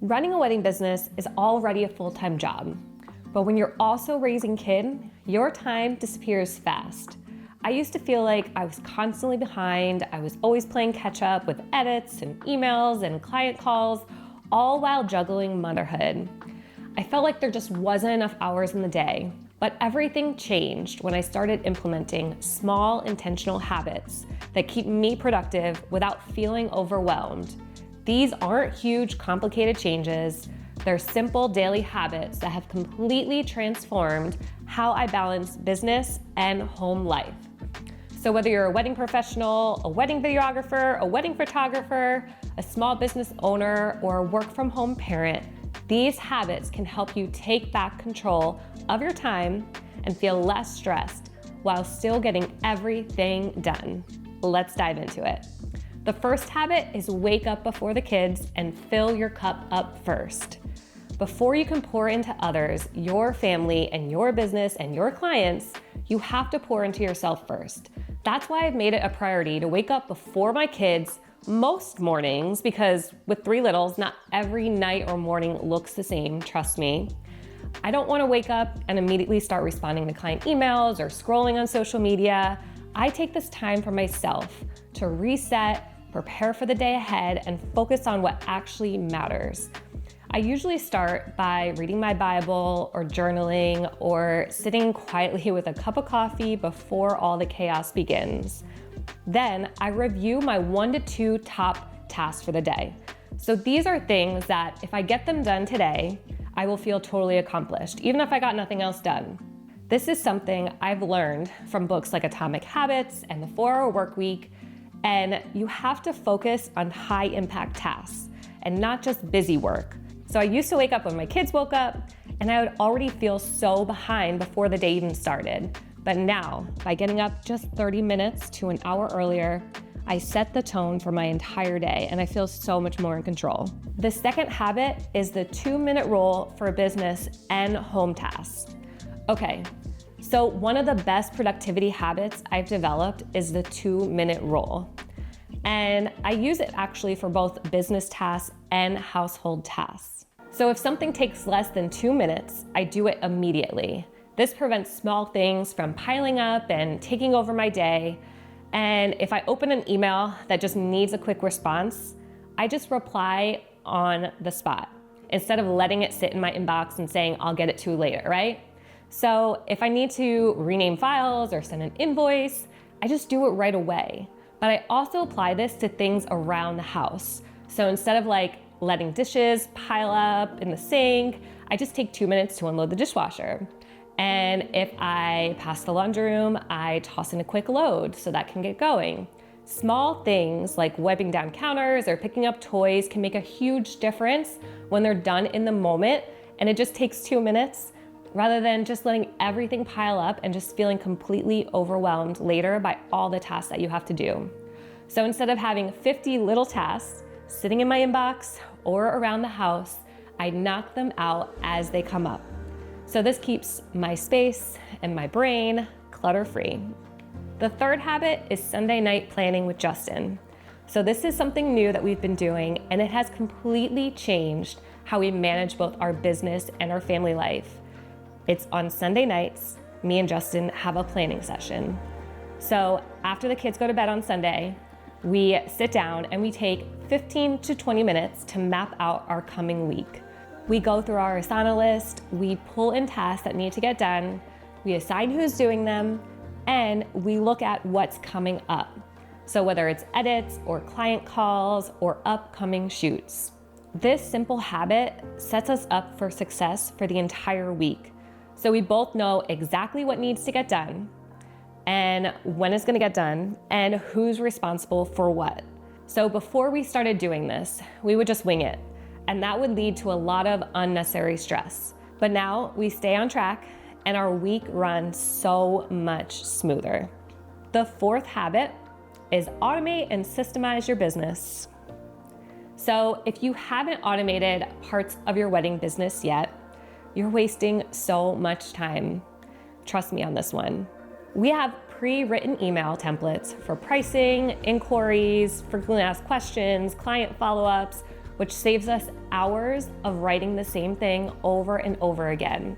Running a wedding business is already a full-time job, but when you're also raising kids, your time disappears fast. I used to feel like I was constantly behind. I was always playing catch up with edits and emails and client calls, all while juggling motherhood. I felt like there just wasn't enough hours in the day, but everything changed when I started implementing small, intentional habits that keep me productive without feeling overwhelmed. These aren't huge, complicated changes. They're simple daily habits that have completely transformed how I balance business and home life. So whether you're a wedding professional, a wedding videographer, a wedding photographer, a small business owner, or a work from home parent, these habits can help you take back control of your time and feel less stressed while still getting everything done. Let's dive into it. The first habit is wake up before the kids and fill your cup up first. Before you can pour into others, your family and your business and your clients, you have to pour into yourself first. That's why I've made it a priority to wake up before my kids most mornings, because with 3 littles, not every night or morning looks the same, trust me. I don't want to wake up and immediately start responding to client emails or scrolling on social media. I take this time for myself to reset, prepare for the day ahead, and focus on what actually matters. I usually start by reading my Bible or journaling or sitting quietly with a cup of coffee before all the chaos begins. Then I review my 1 to 2 top tasks for the day. So these are things that if I get them done today, I will feel totally accomplished, even if I got nothing else done. This is something I've learned from books like Atomic Habits and the 4-Hour Workweek. And you have to focus on high impact tasks and not just busy work. So I used to wake up when my kids woke up and I would already feel so behind before the day even started. But now, by getting up just 30 minutes to an hour earlier, I set the tone for my entire day and I feel so much more in control. The second habit is the 2-minute rule for business and home tasks. Okay. So one of the best productivity habits I've developed is the 2-minute rule. And I use it actually for both business tasks and household tasks. So if something takes less than 2 minutes, I do it immediately. This prevents small things from piling up and taking over my day. And if I open an email that just needs a quick response, I just reply on the spot instead of letting it sit in my inbox and saying, I'll get it to you later, right? So if I need to rename files or send an invoice, I just do it right away. But I also apply this to things around the house. So instead of letting dishes pile up in the sink, I just take 2 minutes to unload the dishwasher. And if I pass the laundry room, I toss in a quick load so that can get going. Small things like wiping down counters or picking up toys can make a huge difference when they're done in the moment, and it just takes 2 minutes, rather than just letting everything pile up and just feeling completely overwhelmed later by all the tasks that you have to do. So instead of having 50 little tasks sitting in my inbox or around the house, I knock them out as they come up. So this keeps my space and my brain clutter-free. The third habit is Sunday night planning with Justin. So this is something new that we've been doing, and it has completely changed how we manage both our business and our family life. It's on Sunday nights, me and Justin have a planning session. So after the kids go to bed on Sunday, we sit down and we take 15 to 20 minutes to map out our coming week. We go through our Asana list, we pull in tasks that need to get done, we assign who's doing them, and we look at what's coming up. So whether it's edits or client calls or upcoming shoots. This simple habit sets us up for success for the entire week. So we both know exactly what needs to get done and when it's gonna get done and who's responsible for what. So before we started doing this, we would just wing it, and that would lead to a lot of unnecessary stress. But now we stay on track and our week runs so much smoother. The fourth habit is automate and systemize your business. So if you haven't automated parts of your wedding business yet, you're wasting so much time. Trust me on this one. We have pre-written email templates for pricing, inquiries, frequently asked questions, client follow-ups. which saves us hours of writing the same thing over and over again.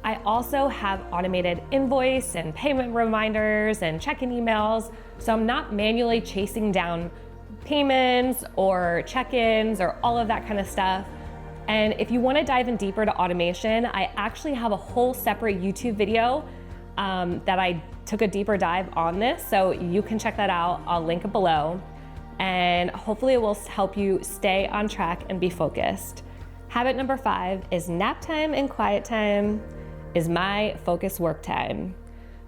I also have automated invoice and payment reminders and check-in emails, so I'm not manually chasing down payments or check-ins or all of that kind of stuff. And if you want to dive in deeper to automation, I actually have a whole separate YouTube video that I took a deeper dive on this, so you can check that out. I'll link it below, and hopefully it will help you stay on track and be focused. Habit number 5 is nap time and quiet time is my focused work time.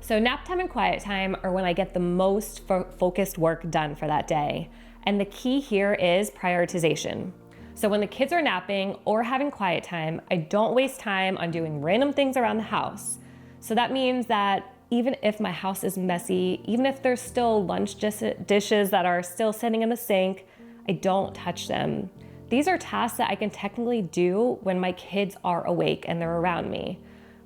So nap time and quiet time are when I get the most focused work done for that day. And the key here is prioritization. So when the kids are napping or having quiet time, I don't waste time on doing random things around the house. So that means that even if my house is messy, even if there's still lunch dishes that are still sitting in the sink, I don't touch them. These are tasks that I can technically do when my kids are awake and they're around me.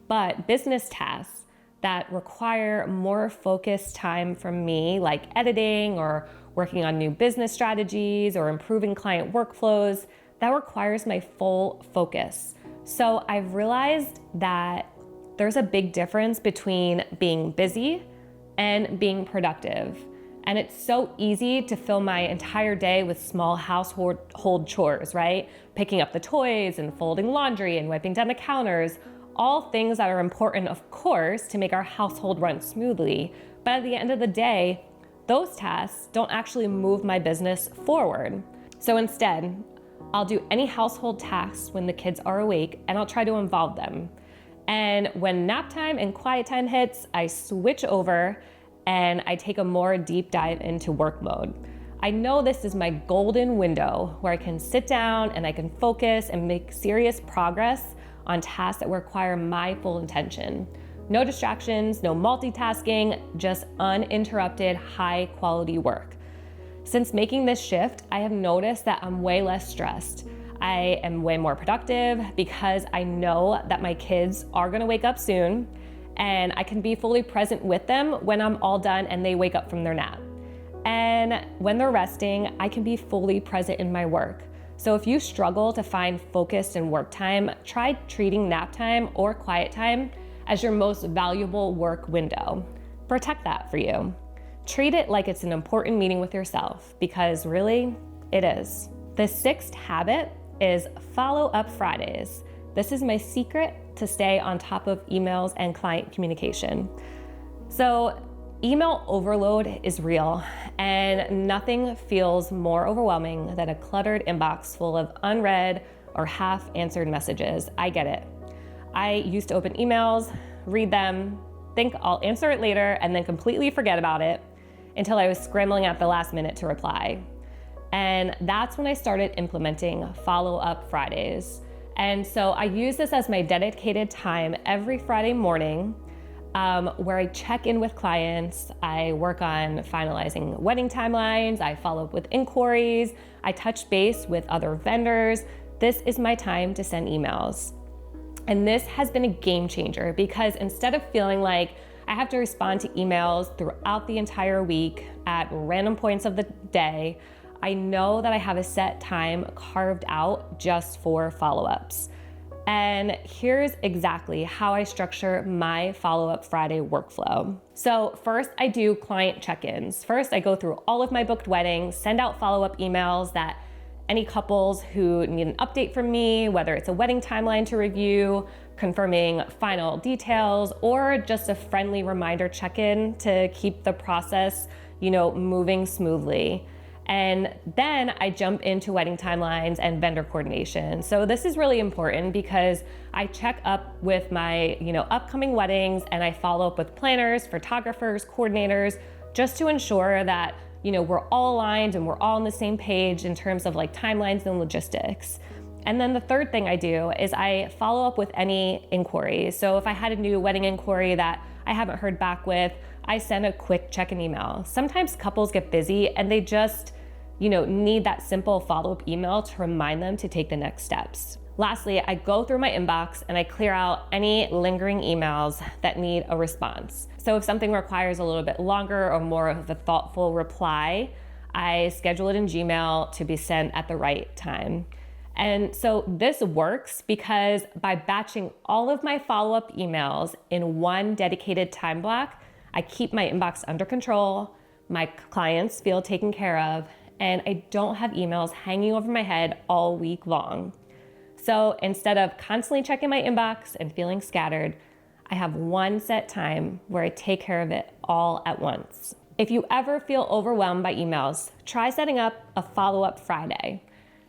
But business tasks that require more focused time from me, like editing or working on new business strategies or improving client workflows, that requires my full focus. So I've realized that there's a big difference between being busy and being productive. And it's so easy to fill my entire day with small household chores, right? Picking up the toys and folding laundry and wiping down the counters, all things that are important, of course, to make our household run smoothly. But at the end of the day, those tasks don't actually move my business forward. So instead, I'll do any household tasks when the kids are awake, and I'll try to involve them. And when nap time and quiet time hits, I switch over and I take a more deep dive into work mode. I know this is my golden window where I can sit down and I can focus and make serious progress on tasks that require my full attention. No distractions, no multitasking, just uninterrupted, high quality work. Since making this shift, I have noticed that I'm way less stressed. I am way more productive because I know that my kids are gonna wake up soon, and I can be fully present with them when I'm all done and they wake up from their nap. And when they're resting, I can be fully present in my work. So if you struggle to find focused and work time, try treating nap time or quiet time as your most valuable work window. Protect that for you. Treat it like it's an important meeting with yourself, because really, it is. The 6th habit is follow up Fridays. This is my secret to stay on top of emails and client communication. So email overload is real, and nothing feels more overwhelming than a cluttered inbox full of unread or half-answered messages. I get it. I used to open emails, read them, think I'll answer it later, and then completely forget about it until I was scrambling at the last minute to reply. And that's when I started implementing follow-up Fridays. And so I use this as my dedicated time every Friday morning, where I check in with clients, I work on finalizing wedding timelines, I follow up with inquiries, I touch base with other vendors. This is my time to send emails. And this has been a game changer, because instead of feeling like I have to respond to emails throughout the entire week at random points of the day, I know that I have a set time carved out just for follow-ups. And here's exactly how I structure my follow-up Friday workflow. So first, I do client check-ins. First, I go through all of my booked weddings, send out follow-up emails that any couples who need an update from me, whether it's a wedding timeline to review, confirming final details, or just a friendly reminder check-in to keep the process, moving smoothly. And then I jump into wedding timelines and vendor coordination. So this is really important because I check up with my, upcoming weddings, and I follow up with planners, photographers, coordinators, just to ensure that, we're all aligned and we're all on the same page in terms of timelines and logistics. And then the third thing I do is I follow up with any inquiries. So if I had a new wedding inquiry that I haven't heard back with, I send a quick check-in email. Sometimes couples get busy and they just, need that simple follow-up email to remind them to take the next steps. Lastly, I go through my inbox and I clear out any lingering emails that need a response. So if something requires a little bit longer or more of a thoughtful reply, I schedule it in Gmail to be sent at the right time. And so this works because by batching all of my follow-up emails in one dedicated time block, I keep my inbox under control, my clients feel taken care of, and I don't have emails hanging over my head all week long. So instead of constantly checking my inbox and feeling scattered, I have one set time where I take care of it all at once. If you ever feel overwhelmed by emails, try setting up a follow-up Friday,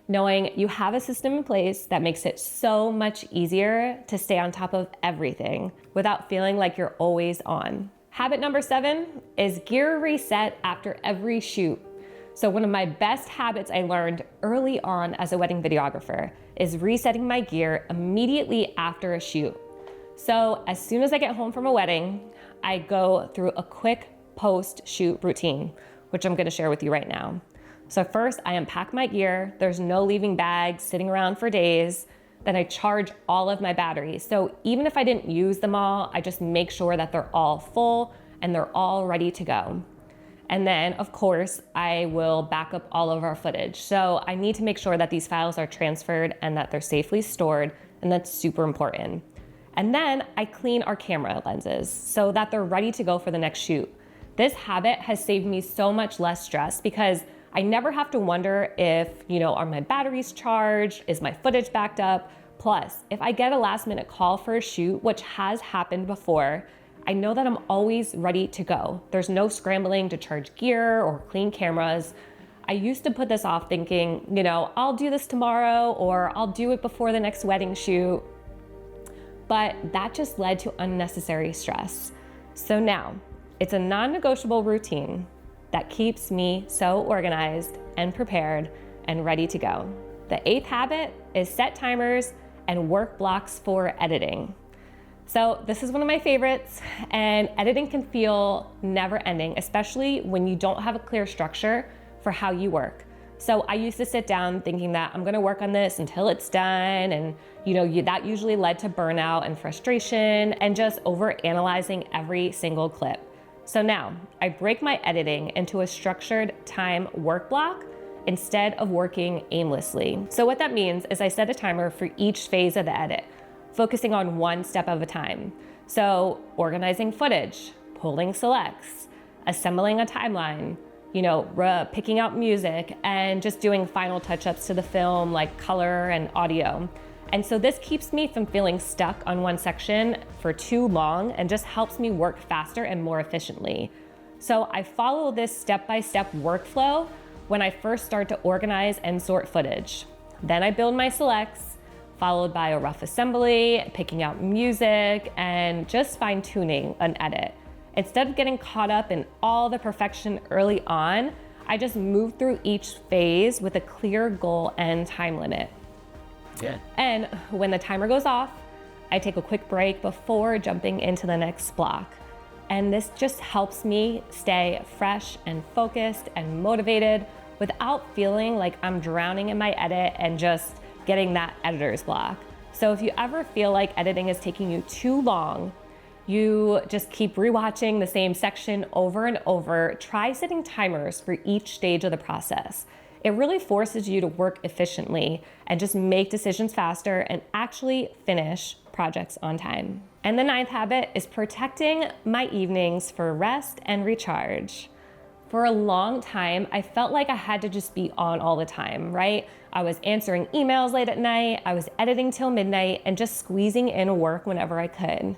knowing you have a system in place that makes it so much easier to stay on top of everything without feeling like you're always on. Habit number 7 is gear reset after every shoot. So one of my best habits I learned early on as a wedding videographer is resetting my gear immediately after a shoot. So as soon as I get home from a wedding, I go through a quick post-shoot routine, which I'm gonna share with you right now. So first, I unpack my gear. There's no leaving bags sitting around for days. Then I charge all of my batteries. So even if I didn't use them all, I just make sure that they're all full and they're all ready to go. And then, of course, I will back up all of our footage. So I need to make sure that these files are transferred and that they're safely stored, and that's super important. And then I clean our camera lenses so that they're ready to go for the next shoot. This habit has saved me so much less stress because I never have to wonder if, are my batteries charged? Is my footage backed up? Plus, if I get a last minute call for a shoot, which has happened before, I know that I'm always ready to go. There's no scrambling to charge gear or clean cameras. I used to put this off thinking, I'll do this tomorrow or I'll do it before the next wedding shoot. But that just led to unnecessary stress. So now, it's a non-negotiable routine that keeps me so organized and prepared and ready to go. The 8th habit is set timers and work blocks for editing. So this is one of my favorites, and editing can feel never ending, especially when you don't have a clear structure for how you work. So I used to sit down thinking that I'm gonna work on this until it's done, and that usually led to burnout and frustration and just over-analyzing every single clip. So now I break my editing into a structured time work block instead of working aimlessly. So what that means is I set a timer for each phase of the edit, focusing on one step at a time. So organizing footage, pulling selects, assembling a timeline, picking out music, and just doing final touch-ups to the film like color and audio. And so this keeps me from feeling stuck on one section for too long and just helps me work faster and more efficiently. So I follow this step-by-step workflow when I first start to organize and sort footage. Then I build my selects, followed by a rough assembly, picking out music, and just fine-tuning an edit. Instead of getting caught up in all the perfection early on, I just move through each phase with a clear goal and time limit. Yeah. And when the timer goes off, I take a quick break before jumping into the next block. And this just helps me stay fresh and focused and motivated without feeling like I'm drowning in my edit and just getting that editor's block. So if you ever feel like editing is taking you too long, you just keep rewatching the same section over and over, try setting timers for each stage of the process. It really forces you to work efficiently and just make decisions faster and actually finish projects on time. And the 9th habit is protecting my evenings for rest and recharge. For a long time, I felt like I had to just be on all the time, right? I was answering emails late at night, I was editing till midnight, and just squeezing in work whenever I could.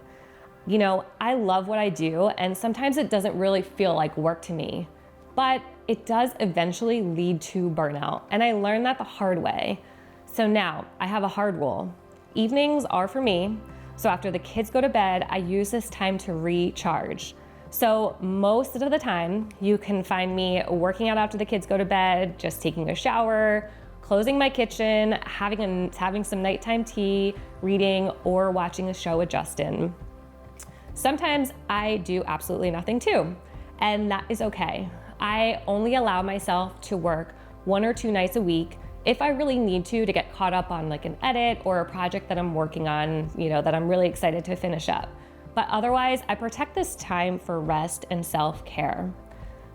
I love what I do, and sometimes it doesn't really feel like work to me, but it does eventually lead to burnout, and I learned that the hard way. So now I have a hard rule. Evenings are for me, so after the kids go to bed, I use this time to recharge. So most of the time, you can find me working out after the kids go to bed, just taking a shower, closing my kitchen, having some nighttime tea, reading, or watching a show with Justin. Sometimes I do absolutely nothing too, and that is okay. I only allow myself to work 1 or 2 nights a week if I really need to get caught up on like an edit or a project that I'm working on, that I'm really excited to finish up. But otherwise, I protect this time for rest and self-care.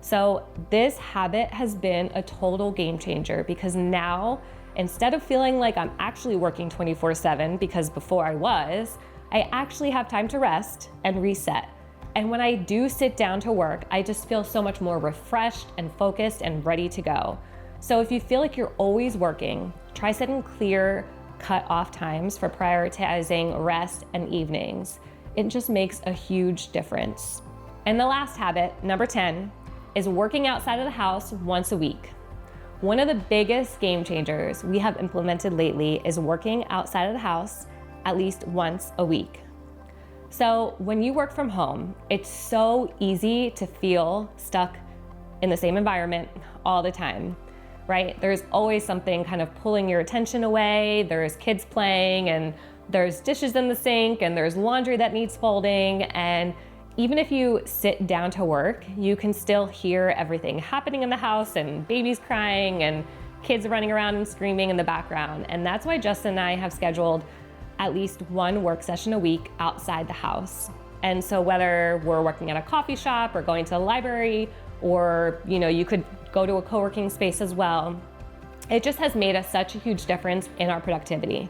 So this habit has been a total game changer because now Instead of feeling like I'm actually working 24/7, because before I was, I actually have time to rest and reset. And when I do sit down to work, I just feel so much more refreshed and focused and ready to go. So if you feel like you're always working, try setting clear cut off times for prioritizing rest and evenings. It just makes a huge difference. And the last habit, number 10, is working outside of the house once a week. One of the biggest game changers we have implemented lately is working outside of the house at least once a week. So when you work from home, it's so easy to feel stuck in the same environment all the time, right? There's always something kind of pulling your attention away. There's kids playing, and there's dishes in the sink, and there's laundry that needs folding. And even if you sit down to work, you can still hear everything happening in the house, and babies crying and kids running around and screaming in the background. And that's why Justin and I have scheduled at least one work session a week outside the house. And so whether we're working at a coffee shop or going to the library, or you could go to a co-working space as well, it just has made us such a huge difference in our productivity.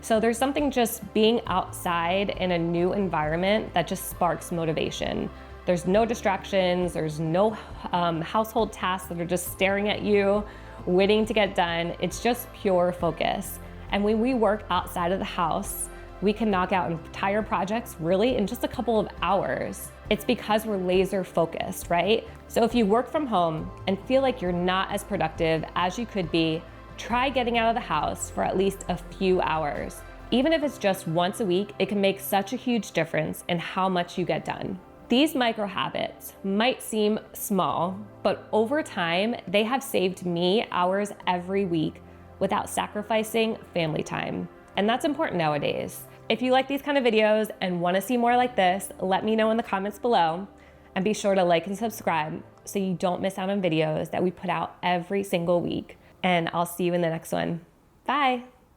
So there's something just being outside in a new environment that just sparks motivation. There's no distractions, there's no household tasks that are just staring at you, waiting to get done. It's just pure focus. And when we work outside of the house, we can knock out entire projects really in just a couple of hours. It's because we're laser focused, right? So if you work from home and feel like you're not as productive as you could be, try getting out of the house for at least a few hours. Even if it's just once a week, it can make such a huge difference in how much you get done. These micro habits might seem small, but over time, they have saved me hours every week without sacrificing family time. And that's important nowadays. If you like these kind of videos and want to see more like this, let me know in the comments below, and be sure to like and subscribe so you don't miss out on videos that we put out every single week. And I'll see you in the next one. Bye.